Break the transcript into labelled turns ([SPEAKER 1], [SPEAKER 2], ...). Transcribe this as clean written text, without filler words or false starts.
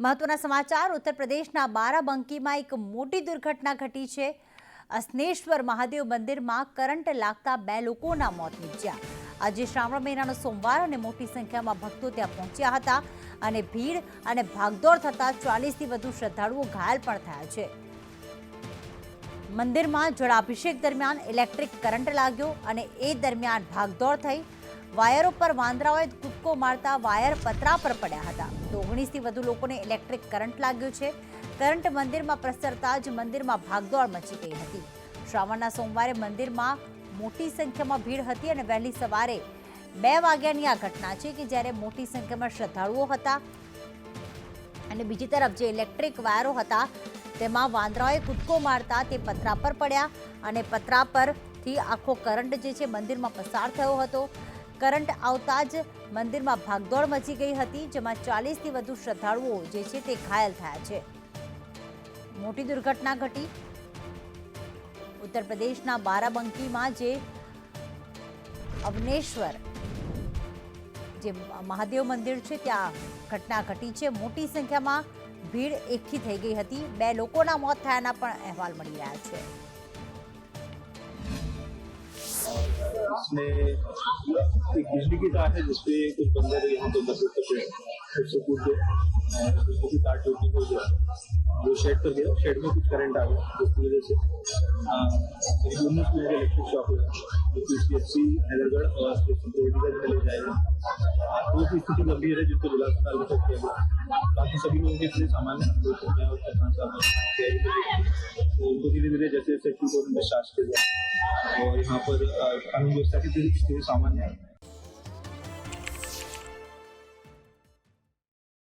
[SPEAKER 1] મહત્વના સમાચાર ઉત્તર પ્રદેશના બારાબંકીમાં એક મોટી દુર્ઘટના ઘટી છે। અસ્નેશ્વર મહાદેવ મંદિરમાં કરંટ લાગતા 2 લોકોના મોત નીપજ્યા। આજે શ્રાવણ મહિનાનો સોમવાર અને મોટી સંખ્યામાં ભક્તો ત્યાં પહોંચ્યા હતા અને ભીડ અને ભાગદોડ થતા 40 થી વધુ શ્રદ્ધાળુઓ ઘાયલ પણ થયા છે। મંદિરમાં જળાભિષેક દરમિયાન ઇલેક્ટ્રિક કરંટ લાગ્યો અને એ દરમિયાન ભાગદોડ થઈ। વાયરો પર વાંદરાઓએ કૂદકો મારતા વાયર પતરા પર પડ્યા હતા તો 19 થી વધુ લોકોને ઇલેક્ટ્રિક કરંટ લાગ્યો છે। કરંટ મંદિરમાં પ્રસરતા જ મંદિરમાં ભાગદોડ મચી ગઈ હતી। શ્રાવણના સોમવારે મંદિરમાં મોટી સંખ્યામાં ભીડ હતી અને વહેલી સવારે 2 વાગ્યાની આ ઘટના છે કે જ્યારે મોટી સંખ્યામાં શ્રદ્ધાળુઓ હતા અને બીજી તરફ જે ઇલેક્ટ્રિક વાયરો હતા તેમાં વાંદરાઓએ કૂદકો મારતા તે પતરા પર પડ્યા અને પતરા પરથી આખો કરંટ જે છે મંદિરમાં પસાર થયો હતો। કરંટ આવતા જ મંદિરમાં ભાગદોડ મચી ગઈ હતી જેમાં 40 થી વધુ શ્રદ્ધાળુઓ જે છે તે ઘાયલ થયા છે। મોટી દુર્ઘટના ઘટી ઉત્તર પ્રદેશના બારાબંકીમાં જે અવનેશ્વર જે મહાદેવ મંદિર છે ત્યાં ઘટના ઘટી છે। મોટી સંખ્યામાં ભીડ એકઠી થઈ ગઈ હતી। 2 લોકોના મોત થયાના પણ અહેવાલ મળી રહ્યા છે।
[SPEAKER 2] इसमें एक बिजली की तार है जिसपे कुछ बंदे यहाँ पे बस से कूद गए, बिजली की तार टूटने हो गया, वो शेड पर गया, शेड में कुछ करंट आ गया जिसकी वजह से करीब 19 मिनट इलेक्ट्रिक शॉक हुआ जो PCHC हैदरगढ़ और स्टेशन ले जाएगा। वो की स्थिति गंभीर है जिसको जिला अस्पताल में किया गया। बाकी सभी लोगों के लिए सामान्य हम लोग हैं और किसान साहब तो उनको धीरे धीरे जैसे जैसे ठीक होने में डिस्चार्ज किया और यहाँ पर कानून व्यवस्था की स्थिति सामान्य है।